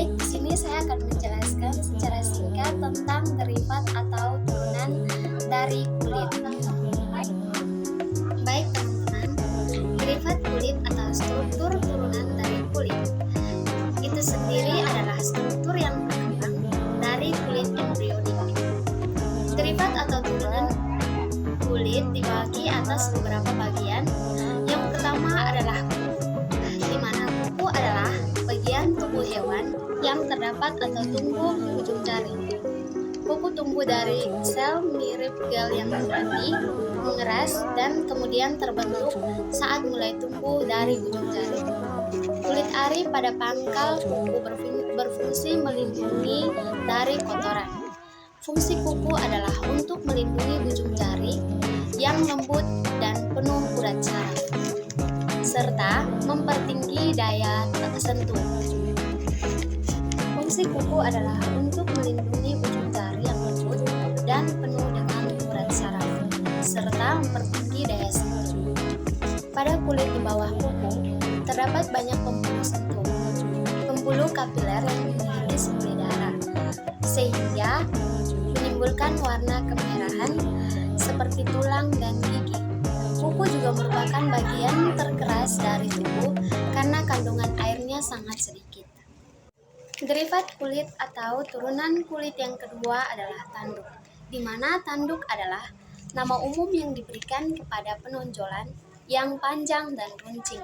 Baik, di sini saya akan menjelaskan secara singkat tentang derivat atau turunan dari kulit. Baik teman-teman, derivat kulit atau struktur turunan dari kulit itu sendiri adalah struktur yang berkembang dari kulit embrionik. Derivat atau turunan kulit dibagi atas beberapa bagian. Yang pertama adalah kuku, di mana kuku adalah bagian tubuh hewan yang terdapat atau tumbuh di ujung jari. Kuku tumbuh dari sel mirip gel yang rapi, mengeras, dan kemudian terbentuk saat mulai tumbuh dari ujung jari. Kulit ari pada pangkal kuku berfungsi melindungi dari kotoran. Fungsi kuku adalah untuk melindungi ujung jari yang lembut dan penuh urat saraf, serta mempertinggi daya sentuh. Fungsi kuku adalah untuk melindungi ujung jari yang lembut dan penuh dengan urat saraf, serta mempertinggi daya sentuh. Pada kulit di bawah kuku, terdapat banyak pembuluh sentuh, pembuluh kapiler yang memiliki sembuli darah, sehingga menimbulkan warna kemerahan seperti tulang dan gigi. Kuku juga merupakan bagian terkeras dari tubuh karena kandungan airnya sangat sedikit. Derivat kulit atau turunan kulit yang kedua adalah tanduk, di mana tanduk adalah nama umum yang diberikan kepada penonjolan yang panjang dan runcing,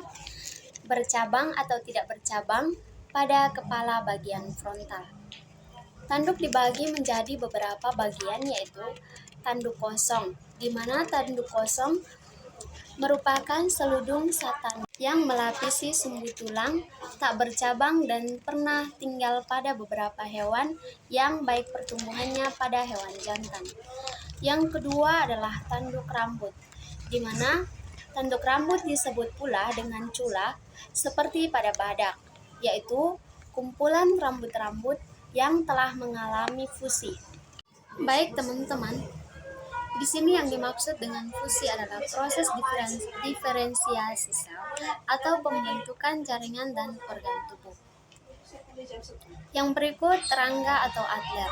bercabang atau tidak bercabang pada kepala bagian frontal. Tanduk dibagi menjadi beberapa bagian, yaitu tanduk kosong, di mana tanduk kosong merupakan seludung satan yang melapisi sumbu tulang, tak bercabang dan pernah tinggal pada beberapa hewan yang baik pertumbuhannya pada hewan jantan. Yang kedua adalah tanduk rambut, di mana tanduk rambut disebut pula dengan cula seperti pada badak, yaitu kumpulan rambut-rambut yang telah mengalami fusi. Baik teman-teman, di sini yang dimaksud dengan fusi adalah proses diferensiasi sel atau pembentukan jaringan dan organ tubuh. Yang berikut serangga atau adler.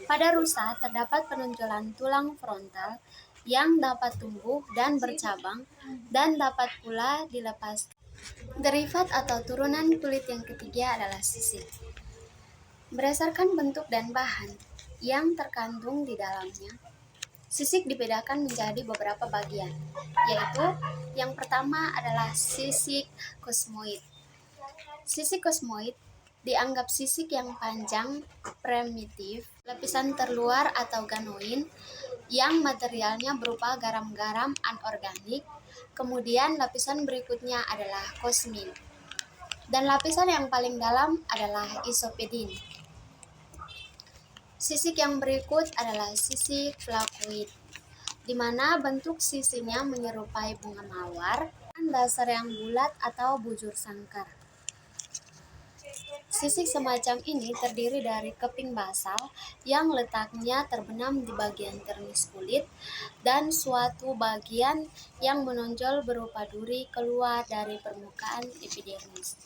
Pada rusa terdapat penonjolan tulang frontal yang dapat tumbuh dan bercabang dan dapat pula dilepas. Derivat atau turunan kulit yang ketiga adalah sisik. Berdasarkan bentuk dan bahan yang terkandung di dalamnya, sisik dibedakan menjadi beberapa bagian, yaitu yang pertama adalah sisik kosmoid. Sisik kosmoid dianggap sisik yang panjang, primitif, lapisan terluar atau ganoid yang materialnya berupa garam-garam anorganik. Kemudian lapisan berikutnya adalah kosmin, dan lapisan yang paling dalam adalah isopedin. Sisik yang berikut adalah sisik flakoid, di mana bentuk sisinya menyerupai bunga mawar dan dasar yang bulat atau bujur sangkar. Sisik semacam ini terdiri dari keping basal yang letaknya terbenam di bagian termis kulit dan suatu bagian yang menonjol berupa duri keluar dari permukaan epidermis.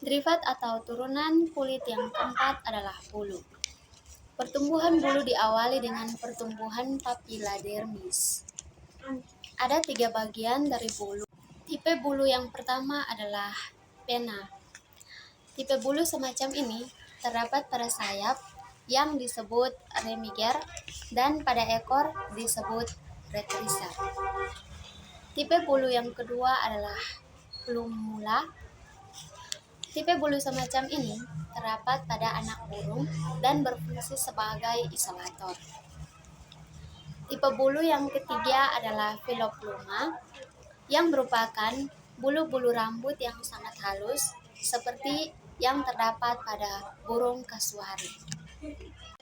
Derivat atau turunan kulit yang keempat adalah bulu. Pertumbuhan bulu diawali dengan pertumbuhan papila dermis. Ada 3 bagian dari bulu. Tipe bulu yang pertama adalah pena. Tipe bulu semacam ini terdapat pada sayap yang disebut remiger dan pada ekor disebut retrisa. Tipe bulu yang kedua adalah plumula. Tipe bulu semacam ini terdapat pada anak burung dan berfungsi sebagai isolator. Tipe bulu yang ketiga adalah filopluma, yang merupakan bulu-bulu rambut yang sangat halus seperti yang terdapat pada burung kasuari.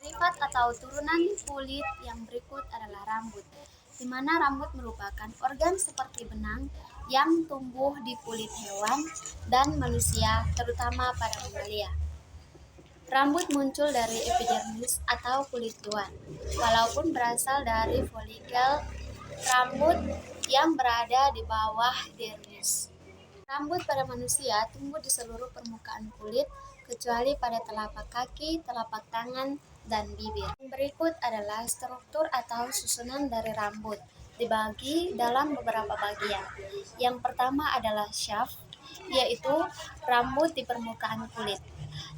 Derivat atau turunan kulit yang berikut adalah rambut, di mana rambut merupakan organ seperti benang yang tumbuh di kulit hewan dan manusia, terutama pada mamalia. Rambut muncul dari epidermis atau kulit luar, walaupun berasal dari folikel rambut yang berada di bawah dermis. Rambut pada manusia tumbuh di seluruh permukaan kulit, kecuali pada telapak kaki, telapak tangan, dan bibir. Yang berikut adalah struktur atau susunan dari rambut, dibagi dalam beberapa bagian. Yang pertama adalah shaft, yaitu rambut di permukaan kulit.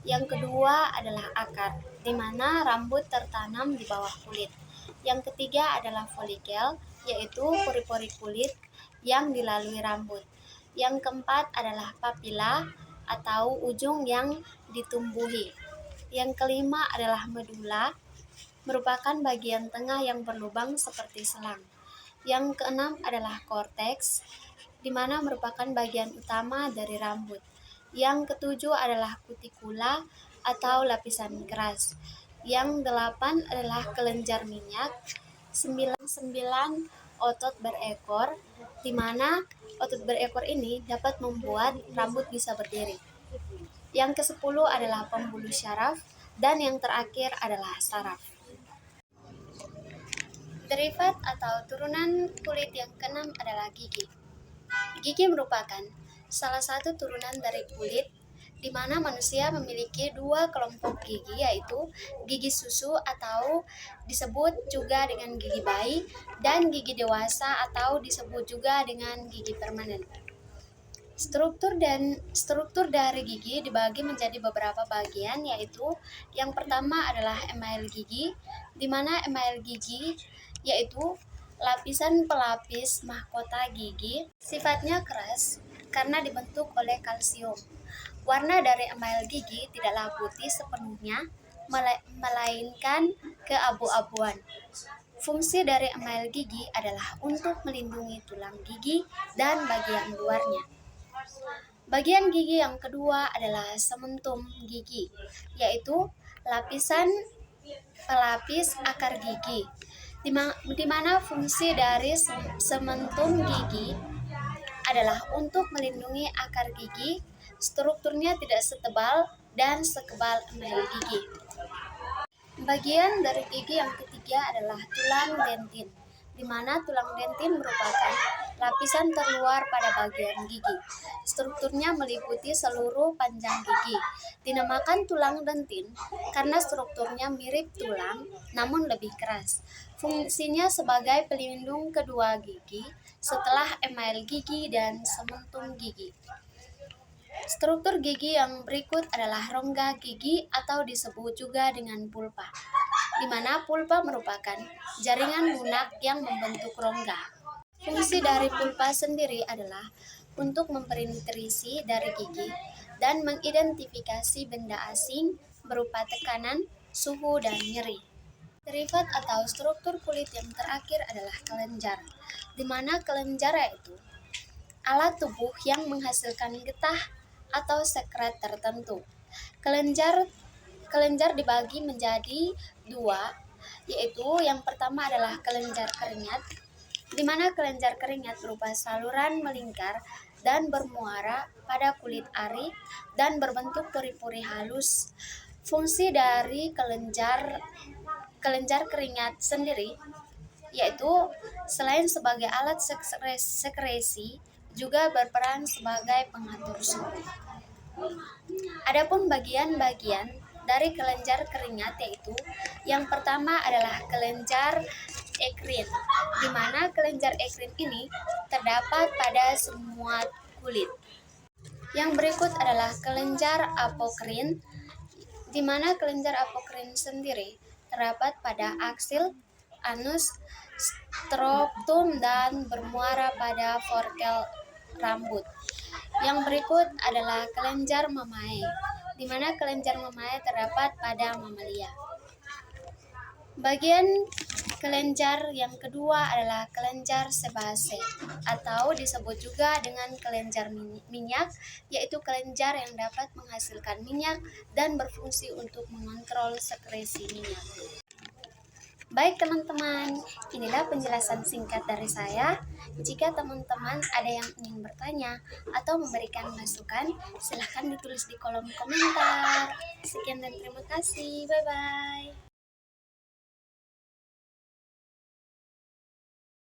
Yang kedua adalah akar, di mana rambut tertanam di bawah kulit. Yang ketiga adalah folikel, yaitu pori-pori kulit yang dilalui rambut. Yang keempat adalah papila atau ujung yang ditumbuhi. Yang kelima adalah medula, merupakan bagian tengah yang berlubang seperti selang. Yang keenam adalah korteks, di mana merupakan bagian utama dari rambut. Yang ketujuh adalah kutikula atau lapisan keras. Yang delapan adalah kelenjar minyak. Sembilan otot berekor, di mana otot berekor ini dapat membuat rambut bisa berdiri. Yang ke-10 adalah pembuluh syaraf, dan yang terakhir adalah saraf. Derivat atau turunan kulit yang keenam adalah gigi. Gigi merupakan salah satu turunan dari kulit, di mana manusia memiliki dua kelompok gigi, yaitu gigi susu atau disebut juga dengan gigi bayi, dan gigi dewasa atau disebut juga dengan gigi permanen. Struktur dari gigi dibagi menjadi beberapa bagian, yaitu yang pertama adalah email gigi, di mana email gigi yaitu lapisan pelapis mahkota gigi, sifatnya keras karena dibentuk oleh kalsium. Warna dari email gigi tidaklah putih sepenuhnya, melainkan keabu-abuan. Fungsi dari email gigi adalah untuk melindungi tulang gigi dan bagian luarnya. Bagian gigi yang kedua adalah sementum gigi, yaitu lapisan pelapis akar gigi, di mana fungsi dari sementum gigi adalah untuk melindungi akar gigi. Strukturnya tidak setebal dan sekebal email gigi. Bagian dari gigi yang ketiga adalah tulang dentin, di mana tulang dentin merupakan lapisan terluar pada bagian gigi. Strukturnya meliputi seluruh panjang gigi. Dinamakan tulang dentin karena strukturnya mirip tulang namun lebih keras. Fungsinya sebagai pelindung kedua gigi setelah email gigi dan sementum gigi. Struktur gigi yang berikut adalah rongga gigi atau disebut juga dengan pulpa, di mana pulpa merupakan jaringan lunak yang membentuk rongga. Fungsi dari pulpa sendiri adalah untuk mempenetrasi dari gigi dan mengidentifikasi benda asing berupa tekanan, suhu, dan nyeri. Derivat atau struktur kulit yang terakhir adalah kelenjar, di mana kelenjar yaitu alat tubuh yang menghasilkan getah atau sekret tertentu. Kelenjar dibagi menjadi dua, yaitu yang pertama adalah kelenjar keringat, di mana kelenjar keringat berupa saluran melingkar dan bermuara pada kulit ari dan berbentuk pori-pori halus. Fungsi dari kelenjar keringat sendiri yaitu selain sebagai alat sekresi juga berperan sebagai pengatur suhu. Adapun bagian-bagian dari kelenjar keringat yaitu yang pertama adalah kelenjar ekrin, di mana kelenjar ekrin ini terdapat pada semua kulit. Yang berikut adalah kelenjar apokrin, di mana kelenjar apokrin sendiri terdapat pada aksil, anus, skrotum, dan bermuara pada forkel rambut. Yang berikut adalah kelenjar mamae, di mana kelenjar mamae terdapat pada mamalia. Bagian kelenjar yang kedua adalah kelenjar sebase atau disebut juga dengan kelenjar minyak, yaitu kelenjar yang dapat menghasilkan minyak dan berfungsi untuk mengontrol sekresi minyak. Baik teman-teman, inilah penjelasan singkat dari saya. Jika teman-teman ada yang ingin bertanya atau memberikan masukan, silahkan ditulis di kolom komentar. Sekian dan terima kasih, bye-bye.